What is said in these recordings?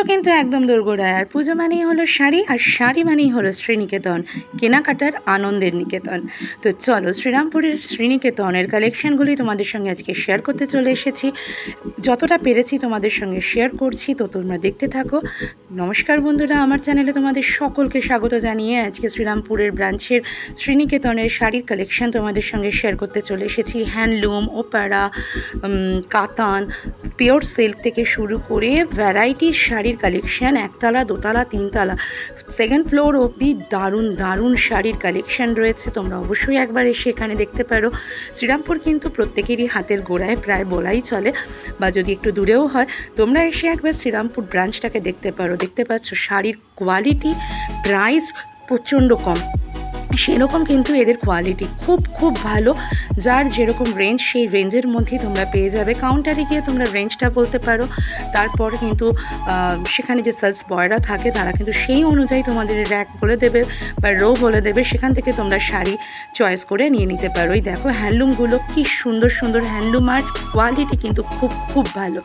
কিন্তু একদম দোরগোড়ায়। আর পুজো মানেই হলো শাড়ি, আর শাড়ি মানেই হলো শ্রীনিকেতন, কেনাকাটার আনন্দের নিকেতন। তো চলো শ্রীরামপুরের শ্রীনিকেতনের কালেকশানগুলি তোমাদের সঙ্গে আজকে শেয়ার করতে চলে এসেছি। যতটা পেরেছি তোমাদের সঙ্গে শেয়ার করছি, তো তোমরা দেখতে থাকো। নমস্কার বন্ধুরা, আমার চ্যানেলে তোমাদের সকলকে স্বাগত জানিয়ে আজকে শ্রীরামপুরের ব্রাঞ্চের শ্রীনিকেতনের শাড়ির কালেকশান তোমাদের সঙ্গে শেয়ার করতে চলে এসেছি। হ্যান্ডলুম, ওপারা, কাতান, পিওর সিল্ক থেকে শুরু করে ভ্যারাইটি শাড়ির কালেকশান, একতলা, দোতলা, তিনতলা, সেকেন্ড ফ্লোর অবধি দারুণ দারুণ শাড়ির কালেকশান রয়েছে। তোমরা অবশ্যই একবার এসে এখানে দেখতে পারো। শ্রীরামপুর কিন্তু প্রত্যেকেরই হাতের গোড়ায় প্রায় বলাই চলে, বা যদি একটু দূরেও হয়, তোমরা এসে একবার শ্রীরামপুর ব্রাঞ্চটাকে দেখতে পারো। দেখতে পাচ্ছ শাড়ির কোয়ালিটি, প্রাইস প্রচণ্ড কম, সেরকম কিন্তু এদের কোয়ালিটি খুব খুব ভালো। যার যেরকম রেঞ্জ, সেই রেঞ্জের মধ্যেই তোমরা পেয়ে যাবে। কাউন্টারে গিয়ে তোমরা রেঞ্জটা বলতে পারো, তারপর কিন্তু সেখানে যে সেলস বয়রা থাকে তারা কিন্তু সেই অনুযায়ী তোমাদের র্যাক বলে দেবে বা রো বলে দেবে, সেখান থেকে তোমরা শাড়ি চয়েস করে নিয়ে নিতে পারো। এই দেখো হ্যান্ডলুমগুলো কি সুন্দর সুন্দর হ্যান্ডলুম, আর কোয়ালিটি কিন্তু খুব খুব ভালো।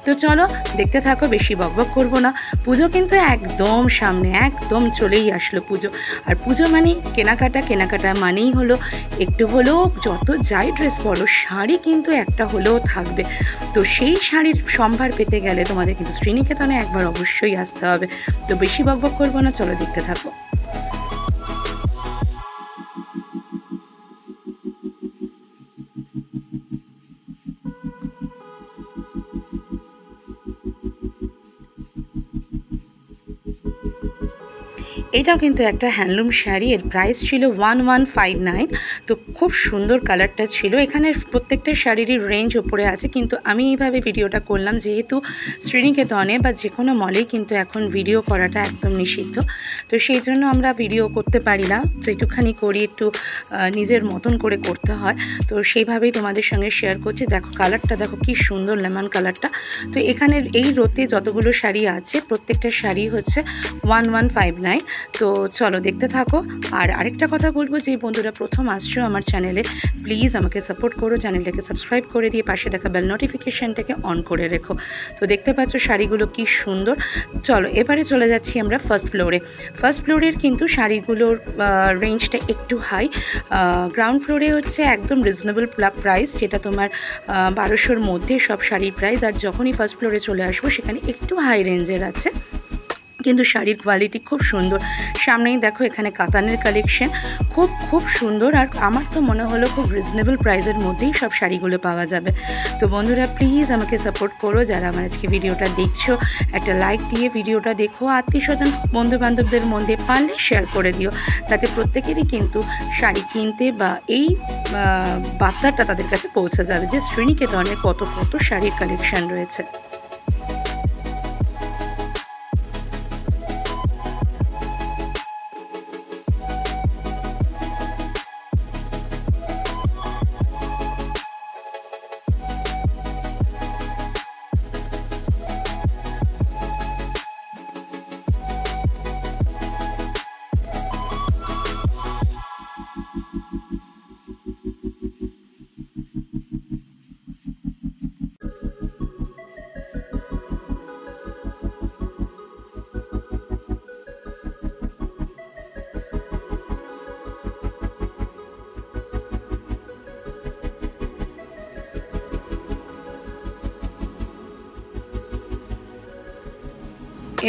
তো চলো দেখতে থাকো, বেশি বকবক করবো না। পুজো কিন্তু একদম সামনে, একদম চলেই আসলো পুজো। আর পুজো মানে কেনাকাটা মানেই হলো একটু হলেও, যত যাই ড্রেস পরো, শাড়ি কিন্তু একটা হলেও থাকবে। তো সেই শাড়ির সম্ভার পেতে গেলে তোমাদের কিন্তু শ্রীনিকেতনে একবার অবশ্যই আসতে হবে। তো বেশি বকবক করবো না, চলো দেখতে থাকো। এটাও কিন্তু একটা হ্যান্ডলুম শাড়ি, এর প্রাইস ছিল 1159। তো খুব সুন্দর কালারটা ছিল। এখানে প্রত্যেকটা শাড়িরই রেঞ্জ ওপরে আছে, কিন্তু আমি এইভাবে ভিডিওটা করলাম যেহেতু শ্রীনিকেতনে বা যে কোনো মলেই কিন্তু এখন ভিডিও করাটা একদম নিষিদ্ধ। তো সেই জন্য আমরা ভিডিও করতে পারি না, যেটুকখানি করি একটু নিজের মতন করে করতে হয়। তো সেইভাবেই তোমাদের সঙ্গে শেয়ার করছি। দেখো কালারটা, দেখো কি সুন্দর লেমন কালারটা। তো এখানের এই রোতে যতগুলো শাড়ি আছে, প্রত্যেকটা শাড়ি হচ্ছে 1159। তো চলো দেখতে থাকো। আর আরেকটা কথা বলবো, যে বন্ধুরা প্রথম আসছো আমার চ্যানেলে, প্লিজ আমাকে সাপোর্ট করো, চ্যানেলটাকে সাবস্ক্রাইব করে দিয়ে পাশে দেখা বেল নোটিফিকেশানটাকে অন করে রেখো। তো দেখতে পাচ্ছ শাড়িগুলো কি সুন্দর। চলো এবারে চলে যাচ্ছি আমরা ফার্স্ট ফ্লোরে। ফার্স্ট ফ্লোরের কিন্তু শাড়িগুলোর রেঞ্জটা একটু হাই। গ্রাউন্ড ফ্লোরে হচ্ছে একদম রিজনেবল প্রাইস, যেটা তোমার 1200-র মধ্যে সব শাড়ির প্রাইস। আর যখনই ফার্স্ট ফ্লোরে চলে আসবো, সেখানে একটু হাই রেঞ্জের আছে, কিন্তু শাড়ির কোয়ালিটি খুব সুন্দর। সামনেই দেখো এখানে কাতানের কালেকশন, খুব খুব সুন্দর। আর আমার তো মনে হলো খুব রিজনেবল প্রাইসের মধ্যেই সব শাড়িগুলো পাওয়া যাবে। তো বন্ধুরা প্লিজ আমাকে সাপোর্ট করো, যারা আমার আজকে ভিডিওটা দেখছো একটা লাইক দিয়ে ভিডিওটা দেখো। আত্মীয়স্বজন বন্ধুবান্ধবদের মধ্যে পারলে শেয়ার করে দিও, তাতে প্রত্যেকেরই কিন্তু শাড়ি কিনতে বা এই বার্তাটা তাদের কাছে পৌঁছে যাবে যে শ্রীনিকেতনে কত কত শাড়ির কালেকশন রয়েছে।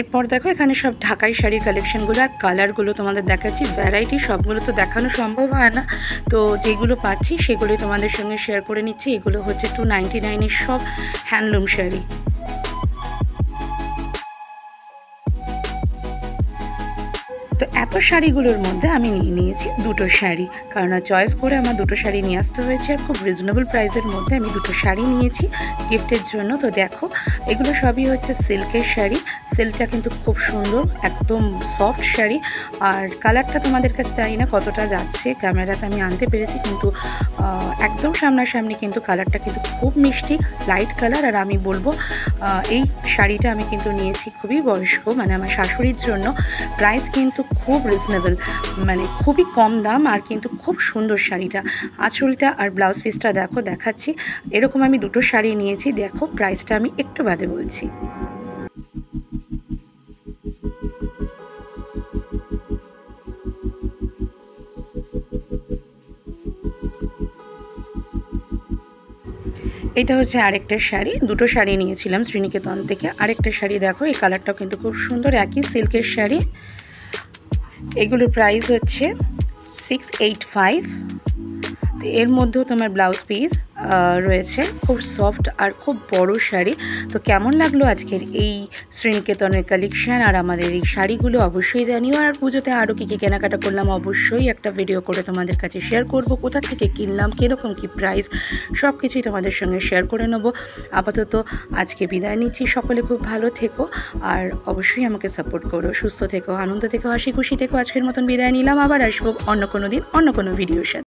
এরপর দেখো এখানে সব ঢাকাই শাড়ির কালেকশনগুলো আর কালারগুলো তোমাদের দেখাচ্ছি। ভ্যারাইটি সবগুলো তো দেখানো সম্ভব হয় না, তো যেগুলো পাচ্ছি সেগুলোই তোমাদের সঙ্গে শেয়ার করে নিচ্ছি। এগুলো হচ্ছে 299-এর সব হ্যান্ডলুম শাড়ি। তো এত শাড়িগুলোর মধ্যে আমি নিয়ে নিয়েছি দুটো শাড়ি, কারণ চয়েস করে আমার দুটো শাড়ি নিয়ে আসতে হয়েছে। আর খুব রিজনেবল প্রাইসের মধ্যে আমি দুটো শাড়ি নিয়েছি গিফটের জন্য। তো দেখো এগুলো সবই হচ্ছে সিল্কের শাড়ি। সিল্কটা কিন্তু খুব সুন্দর, একদম সফট শাড়ি। আর কালারটা তোমাদের কাছে জানি না কতটা যাচ্ছে, ক্যামেরাতে আমি আনতে পেরেছি, কিন্তু একদম সামনাসামনি কিন্তু কালারটা কিন্তু খুব মিষ্টি, লাইট কালার। আর আমি বলবো এই শাড়িটা আমি কিন্তু নিয়েছি খুবই বয়স্ক, মানে আমার শাশুড়ির জন্য। প্রাইস কিন্তু খুব রিজনেবল, মানে খুবই কম দাম, আর কিন্তু খুব সুন্দর শাড়িটা। আঁচলটা আর ব্লাউজ পিসটা দেখো, দেখাচ্ছি। এরকম আমি দুটো শাড়ি নিয়েছি, দেখো প্রাইসটা আমি একটু বাদে বলছি। এটা হচ্ছে আরেকটা শাড়ি, দুটো শাড়ি নিয়েছিলাম শ্রীনিকেতন থেকে। আরেকটা শাড়ি দেখো, এই কালারটাও কিন্তু খুব সুন্দর, একই সিল্কের শাড়ি। এগুলোর প্রাইস হচ্ছে 685। তো এর মধ্যেও তোমার ব্লাউজ পিস রয়েছে, খুব সফট আর খুব বড় শাড়ি। তো কেমন লাগলো আজকের এই শ্রীনিকেতনের কালেকশান আর আমাদের এই শাড়িগুলো অবশ্যই জানিও। আর পুজোতে আরও কী কী কেনাকাটা করলাম অবশ্যই একটা ভিডিও করে তোমাদের কাছে শেয়ার করব, কোথা থেকে কিনলাম, কীরকম কী প্রাইস, সব কিছুই তোমাদের সঙ্গে শেয়ার করে নেব। আপাতত আজকে বিদায় নিচ্ছি, সকলে খুব ভালো থেকো আর অবশ্যই আমাকে সাপোর্ট করো, সুস্থ থেকো, আনন্দ থেকো, হাসি খুশি থেকো। আজকের মতন বিদায় নিলাম, আবার আসবো অন্য কোনো দিন অন্য কোনো ভিডিওর সাথে।